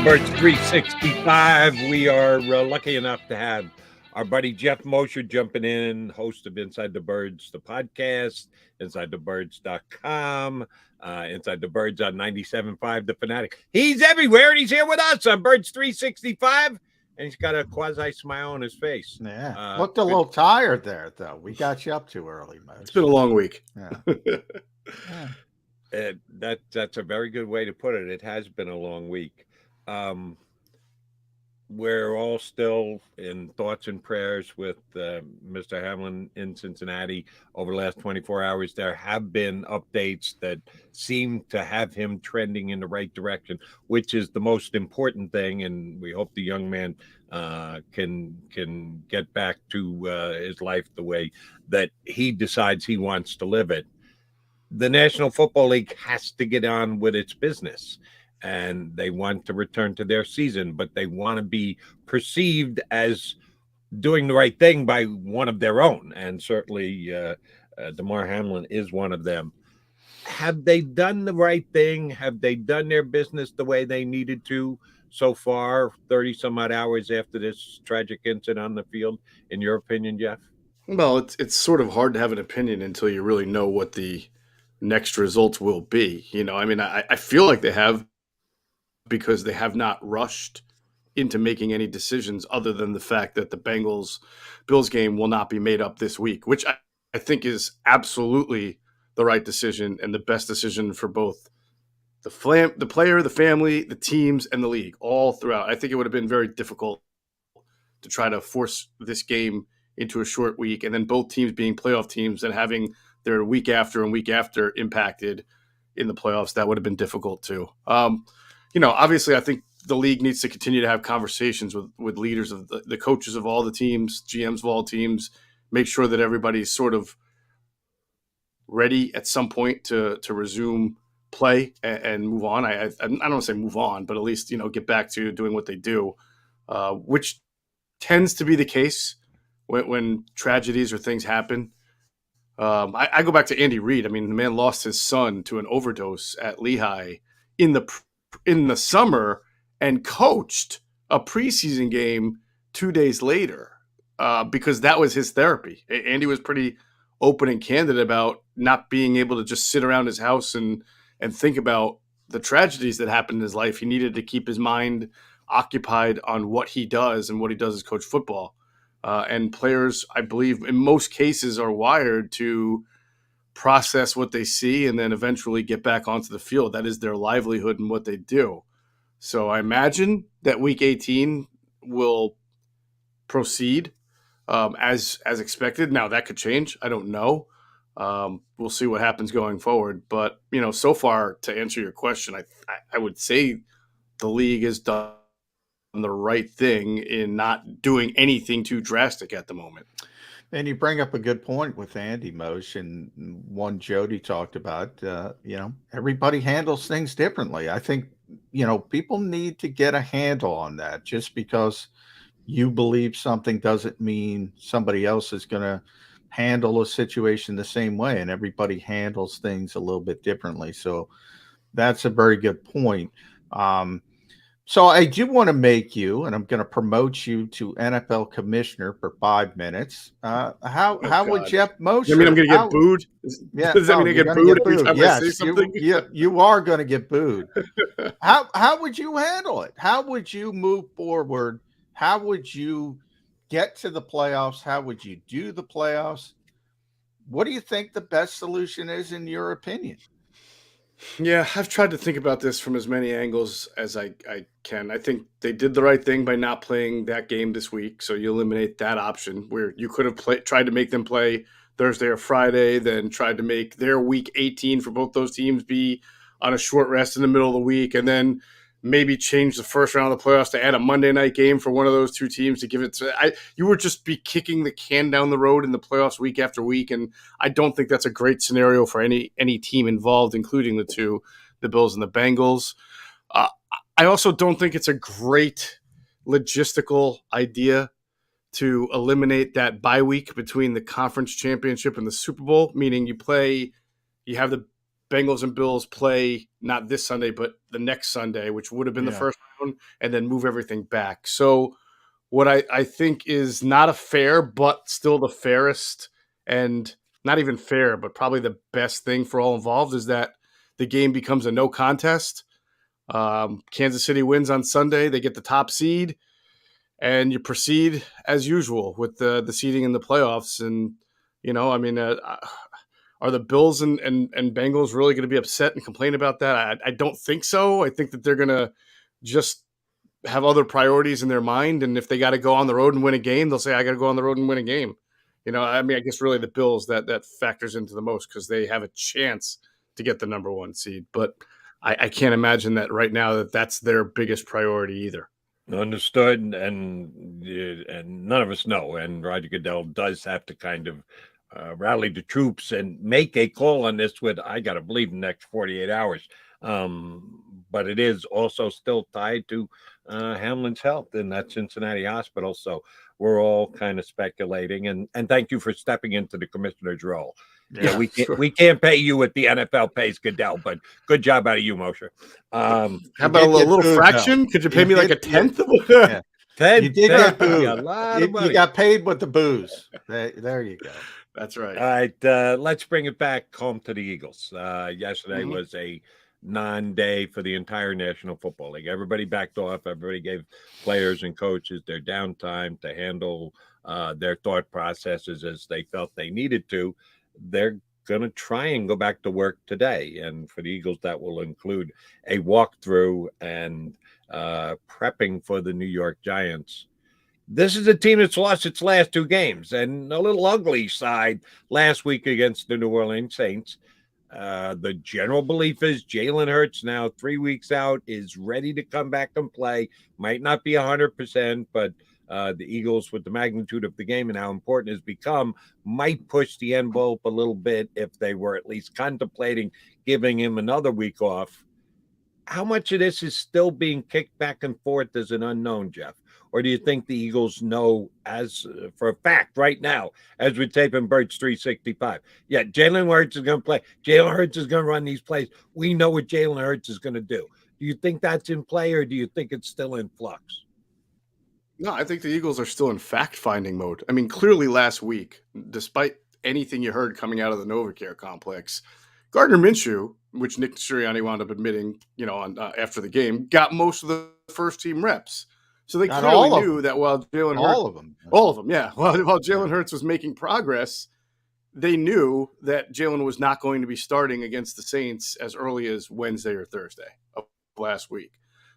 Birds 365. We are lucky enough to have our buddy Geoff Mosher jumping in, host of Inside the Birds, the podcast, InsideTheBirds.com, Inside the Birds on 97.5 The Fanatic. He's everywhere, and he's here with us on Birds 365, and he's got a quasi-smile on his face. Yeah, looked a little tired there, though. We got you up too early, man. It's been a long week. Yeah. That's a very good way to put it. It has been a long week. We're all still in thoughts and prayers with Mr. Hamlin in Cincinnati over the last 24 hours. There have been updates that seem to have him trending in the right direction, which is the most important thing. And we hope the young man can get back to his life the way that he decides he wants to live it. The National Football League has to get on with its business, and they want to return to their season, but they want to be perceived as doing the right thing by one of their own. And certainly Damar Hamlin is one of them. Have they done the right thing? Have they done their business the way they needed to so far, 30 some odd hours after this tragic incident on the field, in your opinion, Geoff? Well, it's sort of hard to have an opinion until you really know what the next results will be. You know, I mean, I feel like they have, because they have not rushed into making any decisions other than the fact that the Bengals-Bills game will not be made up this week, which I think is absolutely the right decision and the best decision for both the player, the family, the teams, and the league all throughout. I think it would have been very difficult to try to force this game into a short week, and then both teams being playoff teams and having their week after and week after impacted in the playoffs. That would have been difficult too. You know, obviously, I think the league needs to continue to have conversations with leaders of the coaches of all the teams, GMs of all teams, make sure that everybody's sort of ready at some point to resume play and move on. I don't want to say move on, but at least, you know, get back to doing what they do, which tends to be the case when tragedies or things happen. I go back to Andy Reid. I mean, the man lost his son to an overdose at Lehigh in the summer and coached a preseason game 2 days later because that was his therapy. Andy was pretty open and candid about not being able to just sit around his house and think about the tragedies that happened in his life. He needed to keep his mind occupied on what he does and what he does as coach football. And players, I believe, in most cases are wired to process what they see and then eventually get back onto the field. That is their livelihood and what they do. So I imagine that Week 18 will proceed as expected. Now, that could change. I don't know. We'll see what happens going forward. But, you know, so far, to answer your question, I would say the league has done the right thing in not doing anything too drastic at the moment. And you bring up a good point with Andy Moshe, and one Jody talked about. You know, everybody handles things differently. I think, you know, people need to get a handle on that. Just because you believe something doesn't mean somebody else is going to handle a situation the same way, and everybody handles things a little bit differently. So that's a very good point. So I do want to make you, and I'm going to promote you to NFL commissioner for 5 minutes. How would Geoff Mosher? I mean, I'm going to get booed? Yeah, Does that mean I get booed every time I say something? You are going to get booed. How would you handle it? How would you move forward? How would you get to the playoffs? How would you do the playoffs? What do you think the best solution is, in your opinion? Yeah, I've tried to think about this from as many angles as I can. I think they did the right thing by not playing that game this week. So you eliminate that option where you could have tried to make them play Thursday or Friday, then tried to make their Week 18 for both those teams be on a short rest in the middle of the week, and then maybe change the first round of the playoffs to add a Monday night game for one of those two teams to give it to. You would just be kicking the can down the road in the playoffs week after week, and I don't think that's a great scenario for any team involved, including the Bills and the Bengals. I also don't think it's a great logistical idea to eliminate that bye week between the conference championship and the Super Bowl, meaning you have the Bengals and Bills play not this Sunday, but the next Sunday, which would have been the first round, and then move everything back. So what I think is not a fair, but still the fairest, and not even fair, but probably the best thing for all involved is that the game becomes a no contest. Kansas City wins on Sunday. They get the top seed, and you proceed as usual with the seeding in the playoffs. And, are the Bills and Bengals really going to be upset and complain about that? I don't think so. I think that they're going to just have other priorities in their mind. And if they got to go on the road and win a game, they'll say, I got to go on the road and win a game. I guess really the Bills that factors into the most because they have a chance to get the number one seed. But I can't imagine that right now that's their biggest priority either. Understood, and none of us know. And Roger Goodell does have to kind of rally the troops and make a call on this with, I got to believe, the next 48 hours. But it is also still tied to Hamlin's health in that Cincinnati hospital. So we're all kind of speculating. And thank you for stepping into the commissioner's role. Yeah, we can't pay you what the NFL pays Goodell, but good job out of you, Mosher. How about a little fraction? Now. Could you pay me like a tenth of it? Yeah. 10, you did get booze. A lot of money. You got paid with the booze. There you go. That's right. All right, let's bring it back home to the Eagles. Yesterday was a non-day for the entire National Football League. Everybody backed off. Everybody gave players and coaches their downtime to handle their thought processes as they felt they needed to. They're going to try and go back to work today. And for the Eagles, that will include a walkthrough and prepping for the New York Giants. This is a team that's lost its last two games and a little ugly side last week against the New Orleans Saints. The general belief is Jalen Hurts now 3 weeks out is ready to come back and play. Might not be 100%, but the Eagles, with the magnitude of the game and how important it's become, might push the envelope a little bit if they were at least contemplating giving him another week off. How much of this is still being kicked back and forth as an unknown, Jeff? Or do you think the Eagles know as for a fact right now, as we're taping Birds 365? Yeah, Jalen Hurts is going to play. Jalen Hurts is going to run these plays. We know what Jalen Hurts is going to do. Do you think that's in play, or do you think it's still in flux? No, I think the Eagles are still in fact-finding mode. I mean, clearly last week, despite anything you heard coming out of the NovaCare complex, Gardner Minshew, which Nick Sirianni wound up admitting, after the game, got most of the first-team reps. So they clearly knew that while Jalen Hurts, all of them, yeah. While Jalen Hurts was making progress, they knew that Jalen was not going to be starting against the Saints as early as Wednesday or Thursday of last week.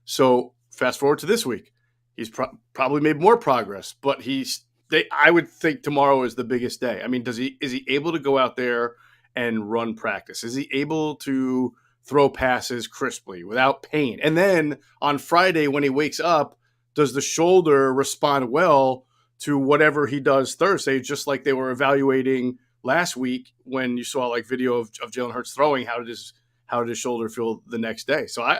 So fast forward to this week. He's probably made more progress, but I would think tomorrow is the biggest day. I mean, is he able to go out there and run practice? Is he able to throw passes crisply without pain? And then on Friday when he wakes up, does the shoulder respond well to whatever he does Thursday, just like they were evaluating last week when you saw like video of Jalen Hurts throwing? How did his shoulder feel the next day? So I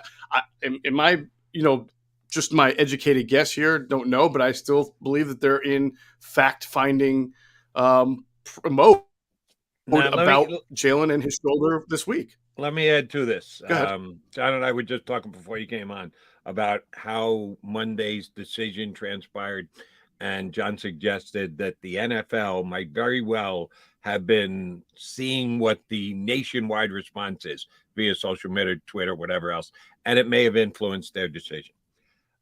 just my educated guess here, don't know, but I still believe that they're in fact-finding mode about Jalen and his shoulder this week. Let me add to this. John and I were just talking before you came on about how Monday's decision transpired, and John suggested that the NFL might very well have been seeing what the nationwide response is via social media, Twitter, whatever else, and it may have influenced their decision.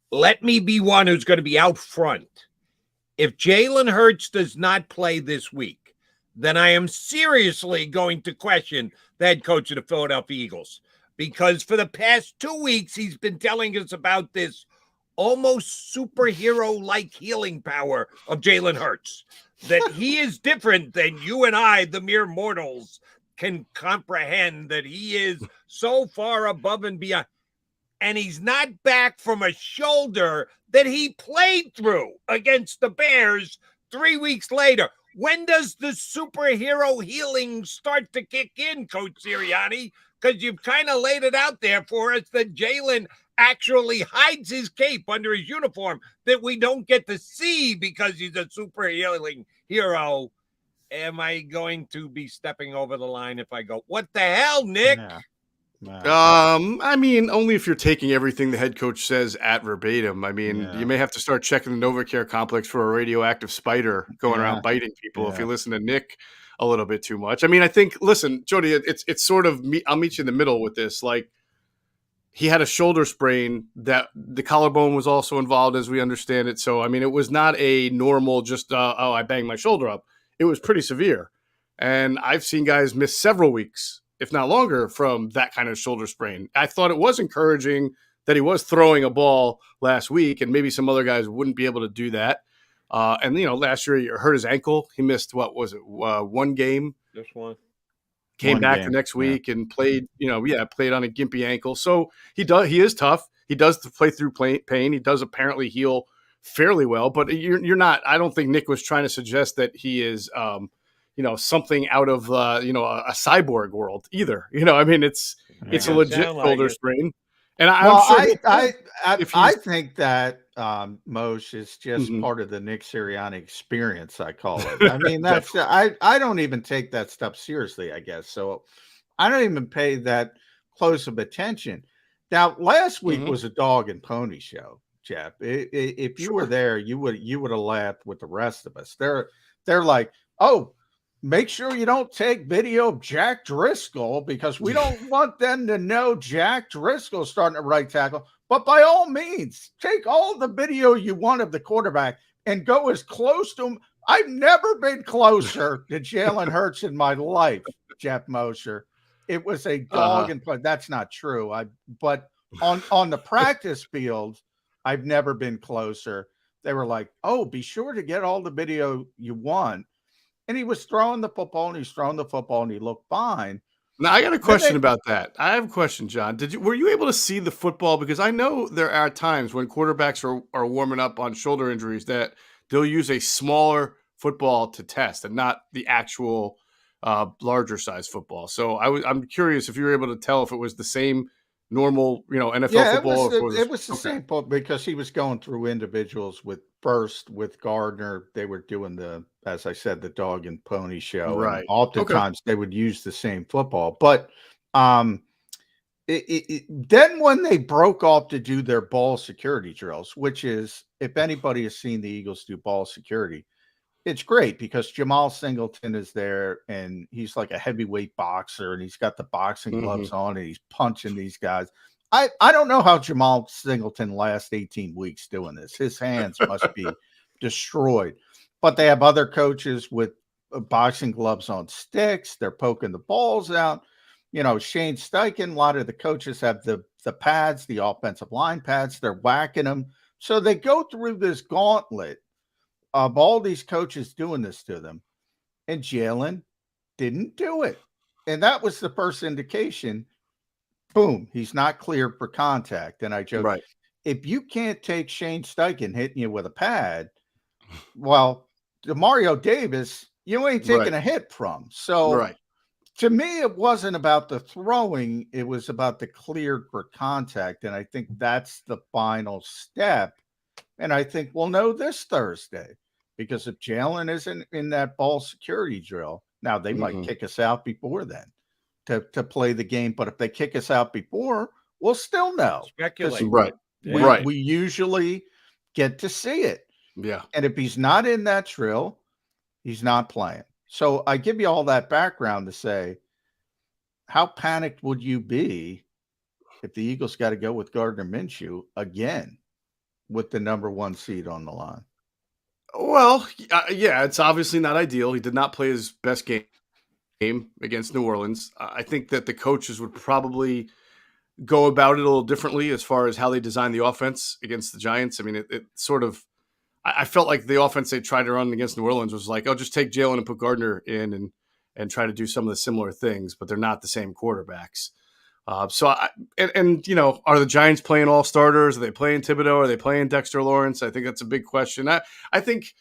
Let me be one who's going to be out front. If Jalen Hurts does not play this week, then I am seriously going to question the head coach of the Philadelphia Eagles, because for the past 2 weeks, he's been telling us about this almost superhero-like healing power of Jalen Hurts, that he is different than you and I, the mere mortals, can comprehend, that he is so far above and beyond. And he's not back from a shoulder that he played through against the Bears 3 weeks later. When does the superhero healing start to kick in, Coach Sirianni? Because you've kind of laid it out there for us that Jalen actually hides his cape under his uniform that we don't get to see because he's a super healing hero. am I going to be stepping over the line if I go, what the hell, Nick? Yeah. I mean, only if you're taking everything the head coach says at verbatim. I mean, Yeah. you may have to start checking the Novacare complex for a radioactive spider going Yeah. around biting people if Yeah. you listen to Nick a little bit too much. I mean, I think, listen, Jody, it's sort of me. I'll meet you in the middle with this. Like, he had a shoulder sprain that the collarbone was also involved, as we understand it. So, I mean, it was not a normal just, I banged my shoulder up. It was pretty severe. And I've seen guys miss several weeks, if not longer, from that kind of shoulder sprain. I thought it was encouraging that he was throwing a ball last week, and maybe some other guys wouldn't be able to do that. And, last year he hurt his ankle. He missed, what was it, one game? Just one. Came One back game, the next yeah. week and played, played on a gimpy ankle. So he is tough. He does play through pain. He does apparently heal fairly well, but you're not, I don't think Nick was trying to suggest that he is, something out of, a cyborg world either. I mean, it's a legit Sound like shoulder it. sprain. And I'm Well, sure I think that Moshe is just Mhm. part of the Nick Sirianni experience. I call it. I mean, that's I don't even take that stuff seriously. I guess so. I don't even pay that close of attention. Now, last week Mhm. was a dog and pony show, Jeff. If you were there, you would have laughed with the rest of us. They're like, oh, make sure you don't take video of Jack Driscoll because we don't want them to know Jack Driscoll starting at right tackle. But by all means, take all the video you want of the quarterback and go as close to him. I've never been closer to Jalen Hurts in my life, Geoff Mosher. It was a dog and play. That's not true. But on the practice field, I've never been closer. They were like, oh, be sure to get all the video you want. And he was throwing the football, and he's throwing the football, and he looked fine. Now, I got a question about that. I have a question, John. Were you able to see the football? Because I know there are times when quarterbacks are warming up on shoulder injuries that they'll use a smaller football to test and not the actual larger size football. So I'm curious if you were able to tell if it was the same normal, NFL football. It was the same because he was going through individuals with Gardner. They were doing as I said, the dog and pony show. Right. And oftentimes they would use the same football. But then when they broke off to do their ball security drills, which is, if anybody has seen the Eagles do ball security, it's great because Jamal Singleton is there and he's like a heavyweight boxer and he's got the boxing gloves on and he's punching these guys. I don't know how Jamal Singleton lasts 18 weeks doing this. His hands must be destroyed. But they have other coaches with boxing gloves on sticks. They're poking the balls out. Shane Steichen, a lot of the coaches have the pads, the offensive line pads. They're whacking them. So they go through this gauntlet of all these coaches doing this to them, and Jalen didn't do it. And that was the first indication. Boom, he's not cleared for contact. And I joke, Right. If you can't take Shane Steichen hitting you with a pad, well, Mario Davis, you ain't taking a hit from. So to me, it wasn't about the throwing. It was about the cleared for contact. And I think that's the final step. And I think we'll know this Thursday, because if Jalen isn't in that ball security drill, now they might kick us out before then to play the game. But if they kick us out before, we'll still know. Speculate. Right. We usually get to see it. Yeah. And if he's not in that drill, he's not playing. So I give you all that background to say, how panicked would you be if the Eagles got to go with Gardner Minshew again with the number 1 seed on the line? Well, yeah, it's obviously not ideal. He did not play his best game against New Orleans. I think that the coaches would probably go about it a little differently as far as how they design the offense against the Giants. I mean, it sort of – I felt like the offense they tried to run against New Orleans was like, oh, just take Jalen and put Gardner in and try to do some of the similar things, but they're not the same quarterbacks. Are the Giants playing all starters? Are they playing Thibodeau? Are they playing Dexter Lawrence? I think that's a big question. I think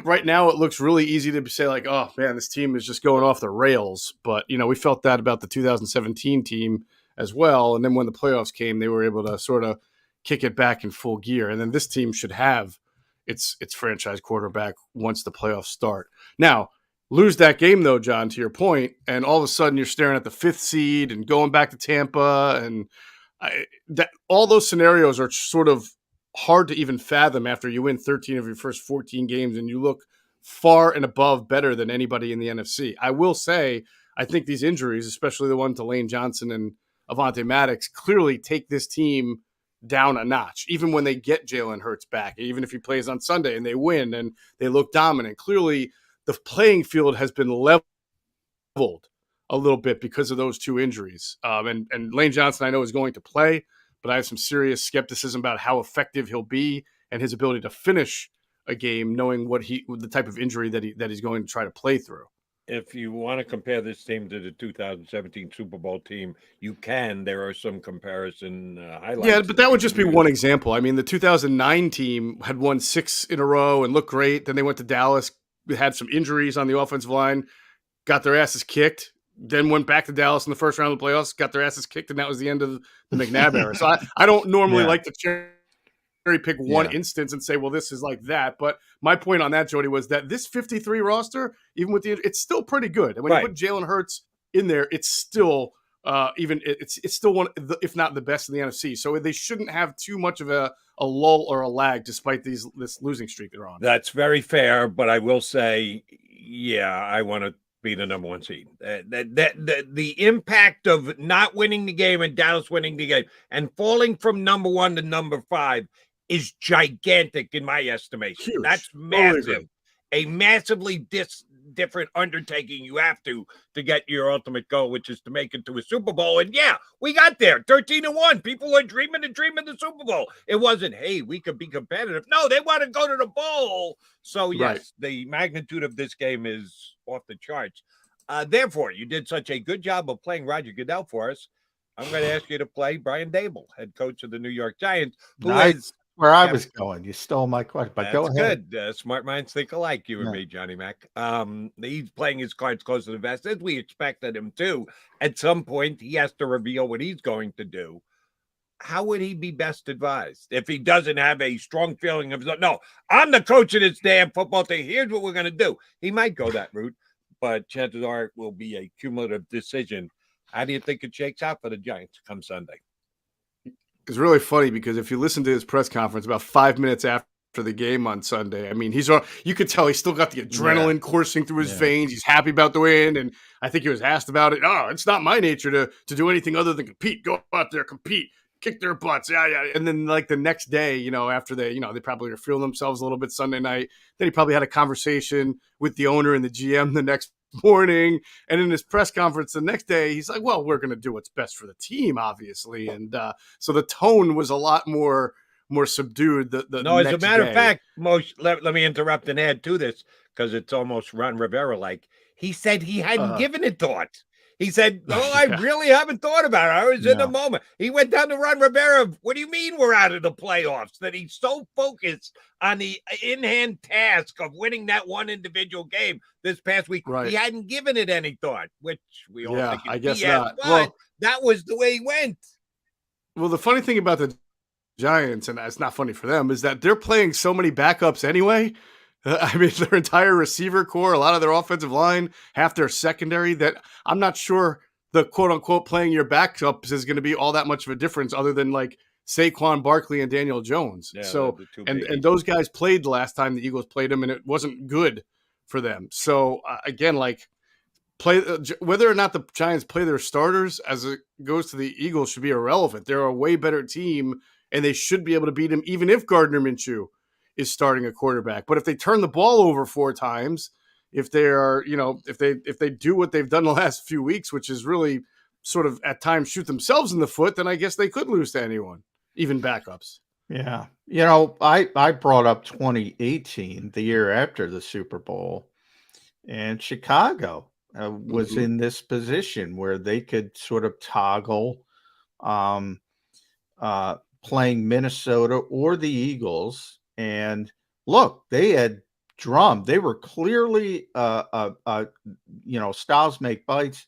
right now it looks really easy to say like, oh man, this team is just going off the rails. But we felt that about the 2017 team as well. And then when the playoffs came, they were able to sort of kick it back in full gear. And then this team should have its franchise quarterback once the playoffs start. Now, lose that game, though, John, to your point, and all of a sudden you're staring at the 5th seed and going back to Tampa, and all those scenarios are sort of hard to even fathom after you win 13 of your first 14 games and you look far and above better than anybody in the NFC. I will say, I think these injuries, especially the one to Lane Johnson and Avonte Maddox, clearly take this team down a notch, even when they get Jalen Hurts back, even if he plays on Sunday and they win and they look dominant. Clearly, the playing field has been leveled a little bit because of those 2 injuries. And Lane Johnson, I know, is going to play, but I have some serious skepticism about how effective he'll be and his ability to finish a game, knowing the type of injury that he's going to try to play through. If you want to compare this team to the 2017 Super Bowl team, you can. There are some comparison highlights. Yeah, but that would just be one example. I mean, the 2009 team had won 6 in a row and looked great. Then they went to Dallas, had some injuries on the offensive line, got their asses kicked, then went back to Dallas in the first round of the playoffs, got their asses kicked, and that was the end of the McNabb era. So I don't normally like to cherry pick one instance and say, well, this is like that. But my point on that, Jody, was that this 53 roster, even with it's still pretty good. And when you put Jalen Hurts in there, it's still it's still one, if not the best in the NFC. So they shouldn't have too much of a lull or a lag, despite this losing streak they're on. That's very fair, but I will say, I want to be the number 1 seed. The impact of not winning the game and Dallas winning the game and falling from number 1 to number 5 is gigantic in my estimation. Huge. That's massive. A massively different undertaking you have to get your ultimate goal, which is to make it to a Super Bowl. And we got there 13-1. People were dreaming the dream of the Super Bowl. It wasn't, hey, we could be competitive. No, they want to go to the bowl. So yes, the magnitude of this game is off the charts. Therefore, you did such a good job of playing Roger Goodell for us. I'm going to ask you to play Brian Dable, head coach of the New York Giants, who has where I was going. You stole my question, but go ahead. Good. Smart minds think alike, you and me, Johnny Mac. He's playing his cards close to the vest, as we expected him to. At some point, he has to reveal what he's going to do. How would he be best advised if he doesn't have a strong feeling of, no, I'm the coach of this damn football team. Here's what we're going to do. He might go that route, but chances are it will be a cumulative decision. How do you think it shakes out for the Giants come Sunday? It's really funny because if you listen to his press conference about 5 minutes after the game on Sunday, I mean, you could tell he's still got the adrenaline coursing through his veins. He's happy about the win. And I think he was asked about it. Oh, it's not my nature to do anything other than compete. Go out there, compete, kick their butts. Yeah. And then like the next day, after they probably were feeling themselves a little bit Sunday night, then he probably had a conversation with the owner and the GM the next morning, and in his press conference the next day, he's like, well, we're going to do what's best for the team, obviously. And so the tone was a lot more subdued. As a matter of fact, let me interrupt and add to this, because it's almost Ron Rivera like. He said he hadn't given it thought. He said, I really haven't thought about it. I was in the moment. He went down to Ron Rivera. What do you mean we're out of the playoffs? That he's so focused on the in-hand task of winning that one individual game this past week. Right. He hadn't given it any thought, which we all think I guess BS, not. But well, that was the way he went. Well, the funny thing about the Giants, and it's not funny for them, is that they're playing so many backups anyway. I mean, their entire receiver core, a lot of their offensive line, half their secondary, that I'm not sure the quote-unquote playing your backups is going to be all that much of a difference other than like Saquon Barkley and Daniel Jones. Yeah, so, and those guys played the last time the Eagles played them, and it wasn't good for them. So, again, like whether or not the Giants play their starters as it goes to the Eagles should be irrelevant. They're a way better team, and they should be able to beat them even if Gardner Minshew is starting a quarterback. But if they turn the ball over 4 times, if they are, if they do what they've done the last few weeks, which is really sort of at times shoot themselves in the foot, then I guess they could lose to anyone, even backups. Yeah. I brought up 2018, the year after the Super Bowl, and Chicago was in this position where they could sort of toggle playing Minnesota or the Eagles. And look, they had drummed. They were clearly, styles make bites.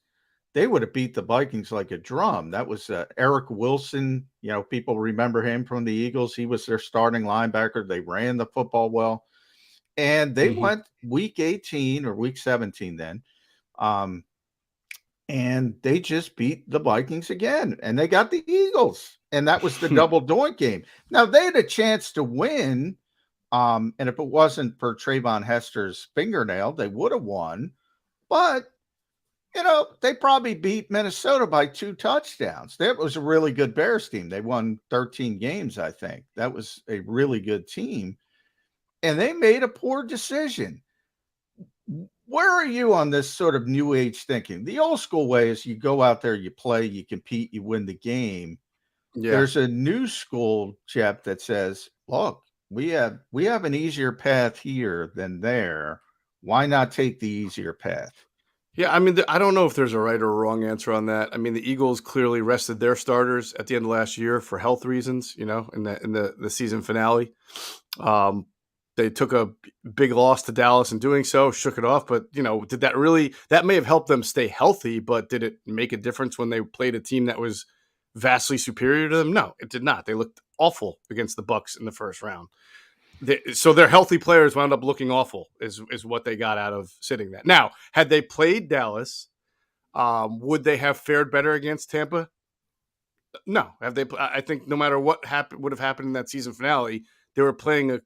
They would have beat the Vikings like a drum. That was Eric Wilson. People remember him from the Eagles. He was their starting linebacker. They ran the football well. And they Mhm. went week 18 or week 17 then. And they just beat the Vikings again. And they got the Eagles. And that was the double doink game. Now, they had a chance to win. And if it wasn't for Trayvon Hester's fingernail, they would have won. But, they probably beat Minnesota by 2 touchdowns. That was a really good Bears team. They won 13 games, I think. That was a really good team. And they made a poor decision. Where are you on this sort of new age thinking? The old school way is you go out there, you play, you compete, you win the game. Yeah. There's a new school, Jeff, that says, look, we have an easier path here than there. Why not take the easier path? Yeah, I mean, I don't know if there's a right or a wrong answer on that. I mean, the Eagles clearly rested their starters at the end of last year for health reasons, in the season finale. They took a big loss to Dallas in doing so, shook it off. But, did that may have helped them stay healthy, but did it make a difference when they played a team that was vastly superior to them? No, it did not. They looked awful against the Bucs in the first round. So their healthy players wound up looking awful is what they got out of sitting that. Now, had they played Dallas, would they have fared better against Tampa? No. I think no matter what would have happened in that season finale, they were playing a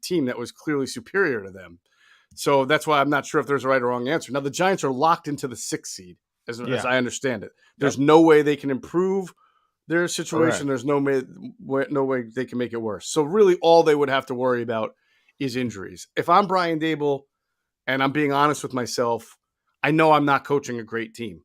team that was clearly superior to them. So that's why I'm not sure if there's a right or wrong answer. Now, the Giants are locked into the 6th seed, as I understand it. There's no way they can improve their situation. Correct. There's no way they can make it worse. So really all they would have to worry about is injuries. If I'm Brian Daboll and I'm being honest with myself, I know I'm not coaching a great team.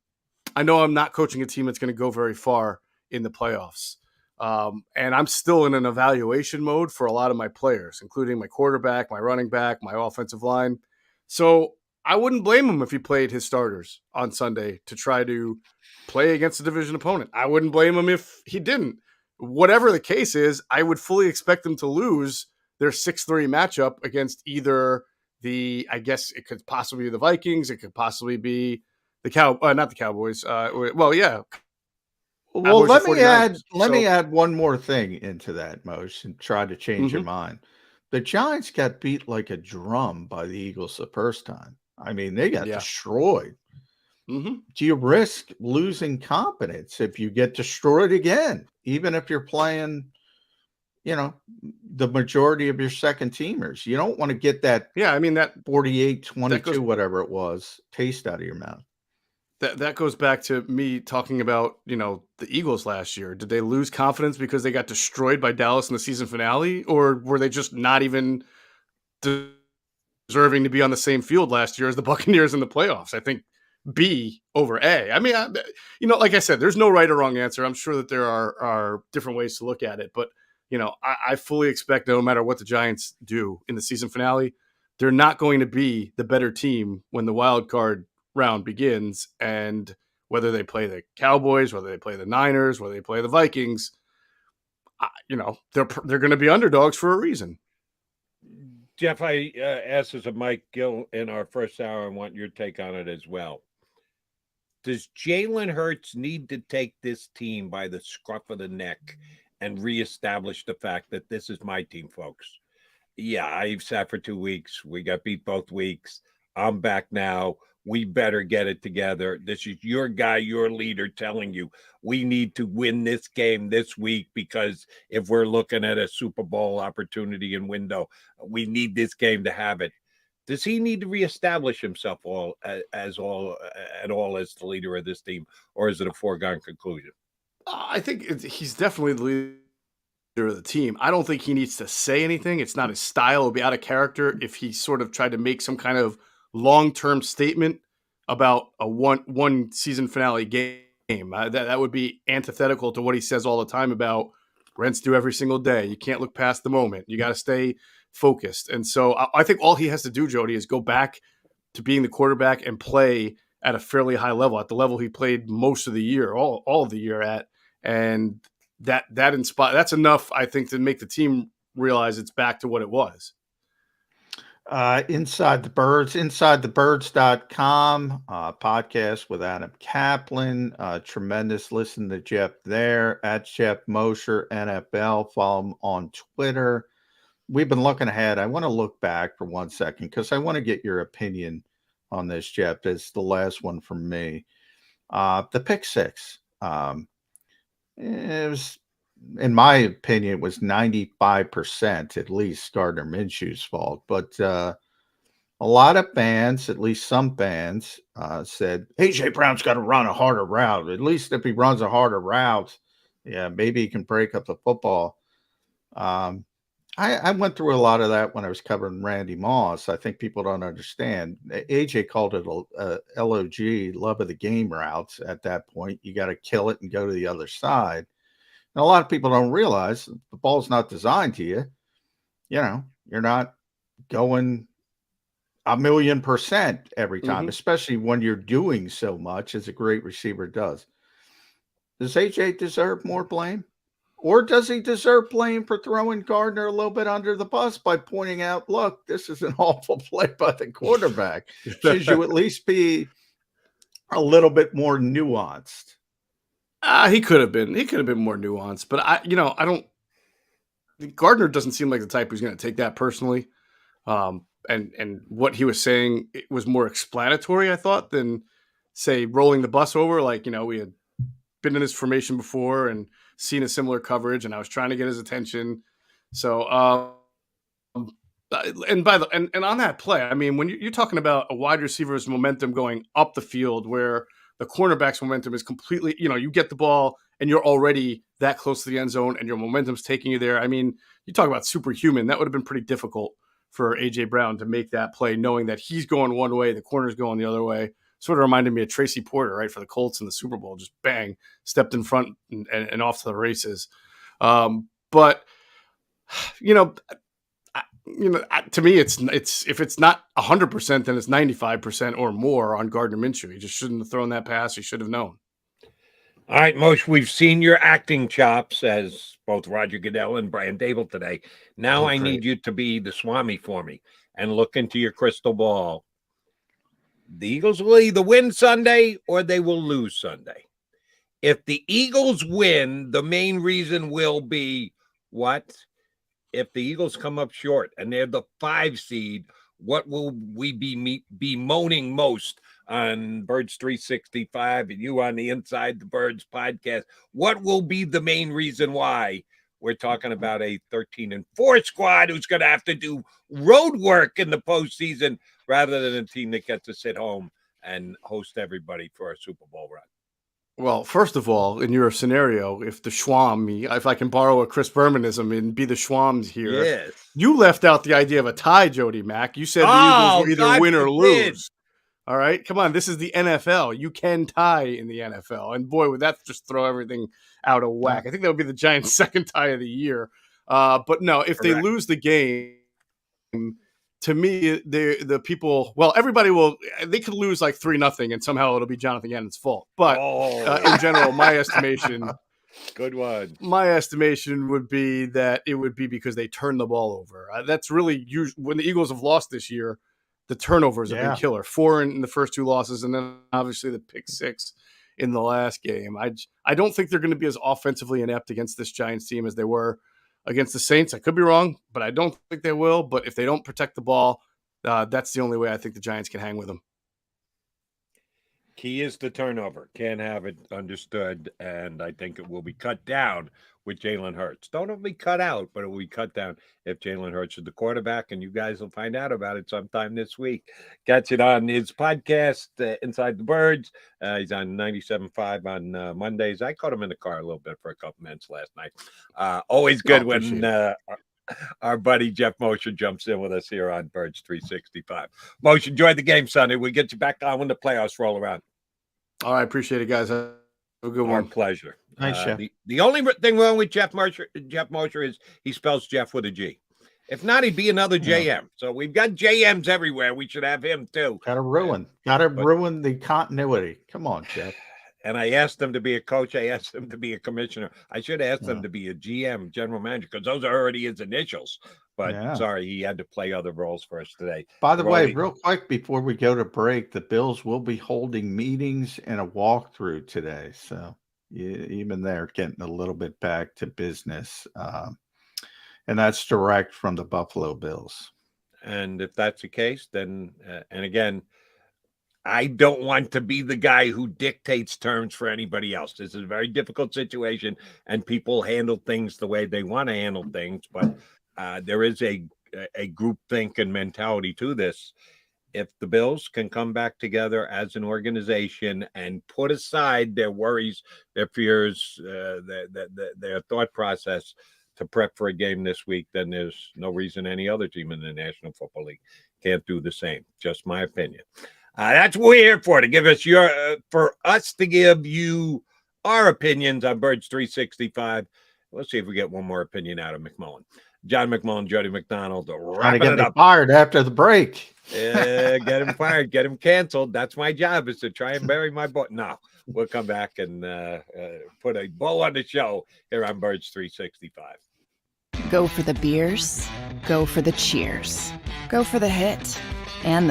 I know I'm not coaching a team that's going to go very far in the playoffs. And I'm still in an evaluation mode for a lot of my players, including my quarterback, my running back, my offensive line. So I wouldn't blame him if he played his starters on Sunday to try to play against a division opponent. I wouldn't blame him if he didn't. Whatever the case is, I would fully expect them to lose their 6-3 matchup against either I guess it could possibly be the Vikings. It could possibly be not the Cowboys. Well, let me add one more thing into that, Moshe, and try to change your mind. The Giants got beat like a drum by the Eagles the first time. I mean, they got destroyed. Do you risk losing confidence if you get destroyed again, even if you're playing, the majority of your second teamers? You don't want to get that that 48-22, whatever it was, taste out of your mouth. That goes back to me talking about, the Eagles last year. Did they lose confidence because they got destroyed by Dallas in the season finale? Or were they just not even deserving to be on the same field last year as the Buccaneers in the playoffs? I think B over A. I mean, like I said, there's no right or wrong answer. I'm sure that there are different ways to look at it. But, I fully expect no matter what the Giants do in the season finale, they're not going to be the better team when the wild card round begins, and whether they play the Cowboys, whether they play the Niners, whether they play the Vikings, they're going to be underdogs for a reason. Jeff, I asked this of Mike Gill in our first hour. I want your take on it as well. Does Jalen Hurts need to take this team by the scruff of the neck and reestablish the fact that this is my team, folks? Yeah, I've sat for 2 weeks. We got beat both weeks. I'm back now. We better get it together. This is your guy, your leader telling you we need to win this game this week, because if we're looking at a Super Bowl opportunity and window, we need this game to have it. Does he need to reestablish himself as the leader of this team, or is it a foregone conclusion? I think he's definitely the leader of the team. I don't think he needs to say anything. It's not his style. It would be out of character if he sort of tried to make some kind of long-term statement about a one season finale game. That would be antithetical to what he says all the time about rents due every single day. You can't look past the moment. You got to stay focused. And so I think all he has to do, Jody, is go back to being the quarterback and play at a fairly high level, at the level he played most of the year, all of the year at. And that's enough, I think, to make the team realize it's back to what it was. Inside the Birds, InsideTheBirds.com, podcast with Adam Kaplan. Tremendous listen to Jeff there, at Geoff Mosher NFL. Follow him on Twitter. we've been looking ahead. I want to look back for 1 second because I want to get your opinion on this, Jeff. It's the last one from me. The pick six. It was, in my opinion, it was 95% at least Gardner Minshew's fault. But a lot of fans, at least some fans, said AJ Brown's got to run a harder route. At least if he runs a harder route, yeah, maybe he can break up the football. I went through a lot of that when I was covering Randy Moss. I think people don't understand. AJ called it a LOG, love of the game routes. At that point, you got to kill it and go to the other side. And a lot of people don't realize the ball's not designed to you. You know, you're not going 1,000,000% every time, especially when you're doing so much as a great receiver does. Does AJ deserve more blame? Or does he deserve blame for throwing Gardner a little bit under the bus by pointing out, look, this is an awful play by the quarterback? Should you at least be a little bit more nuanced? He could have been. He could have been more nuanced. But I don't. Gardner doesn't seem like the type who's going to take that personally. And what he was saying, it was more explanatory, I thought, than say rolling the bus over. Like, we had been in this formation before and seen a similar coverage, and I was trying to get his attention. So, and on that play, I mean, when you're talking about a wide receiver's momentum going up the field, where the cornerback's momentum is completely, you get the ball and you're already that close to the end zone, and your momentum's taking you there. I mean, you talk about superhuman. That would have been pretty difficult for AJ Brown to make that play, knowing that he's going one way, the corner's going the other way. Sort of reminded me of Tracy Porter, right, for the Colts in the Super Bowl. Just bang, stepped in front and off to the races. But to me, it's if it's not 100%, then it's 95% or more on Gardner Minshew. He just shouldn't have thrown that pass. He should have known. All right, Moshe, we've seen your acting chops as both Roger Goodell and Brian Dable today. Now I need you to be the Swami for me and look into your crystal ball. The Eagles will either win Sunday or they will lose Sunday. If the Eagles win, the main reason will be what? If the Eagles come up short and they're the 5 seed, what will we be bemoaning most on Birds 365 and you on the Inside the Birds podcast? What will be the main reason why we're talking about a 13-4 squad who's going to have to do road work in the postseason rather than a team that gets to sit home and host everybody for a Super Bowl run? Well, first of all, in your scenario, if the Schwam, if I can borrow a Chris Bermanism and be the Schwams here, yes, you left out the idea of a tie, Jody Mack. You said the Eagles will either win or lose. All right, come on. This is the NFL. You can tie in the NFL. And boy, would that just throw everything out of whack. I think that would be the Giants' second tie of the year. But no, if they lose the game, to me, the people, well, everybody they could lose like 3-0 and somehow it'll be Jonathan Yannon's fault. But in general, my estimation, good one. My estimation would be that it would be because they turned the ball over. That's really when the Eagles have lost this year. The turnovers have been killer. 4 in the first 2 losses, and then obviously the pick 6 in the last game. I don't think they're going to be as offensively inept against this Giants team as they were against the Saints. I could be wrong, but I don't think they will. But if they don't protect the ball, that's the only way I think the Giants can hang with them. Key is the turnover. Can't have it, understood, and I think it will be cut down with Jalen Hurts. Don't it'll be cut out, but it will be cut down if Jalen Hurts is the quarterback, and you guys will find out about it sometime this week. Catch it on his podcast, Inside the Birds. He's on 97.5 on Mondays. I caught him in the car a little bit for a couple minutes last night. Always good when our buddy Geoff Mosher jumps in with us here on Birds 365. Mosher, enjoy the game Sunday. We'll get you back on when the playoffs roll around. All right, appreciate it, guys. Have a good one. Our pleasure. Nice, Jeff. The only thing wrong with Geoff Mosher is he spells Jeff with a G. If not, he'd be another JM. So we've got JMs everywhere. We should have him too. Gotta ruin the continuity. Come on, Jeff. And I asked him to be a coach. I asked him to be a commissioner. I should have asked him to be a GM, general manager, because those are already his initials. But sorry, he had to play other roles for us today. By the way, real quick before we go to break, the Bills will be holding meetings and a walkthrough today. So even they're getting a little bit back to business. and that's direct from the Buffalo Bills. And if that's the case, then, and again, I don't want to be the guy who dictates terms for anybody else. This is a very difficult situation, and people handle things the way they want to handle things. But there is a group thinking mentality to this. If the Bills can come back together as an organization and put aside their worries, their fears, their thought process to prep for a game this week, then there's no reason any other team in the National Football League can't do the same. Just my opinion. That's what we're here for, to give us for us to give you our opinions on Birds 365. Let's see if we get one more opinion out of McMullen. John McMullen Jody McDonald, Trying to get me fired after the break. Get him fired, get him canceled. That's my job, is to try and bury my butt. No, we'll come back and put a bow on the show here on Birds 365. Go for the beers, go for the cheers, go for the hit and the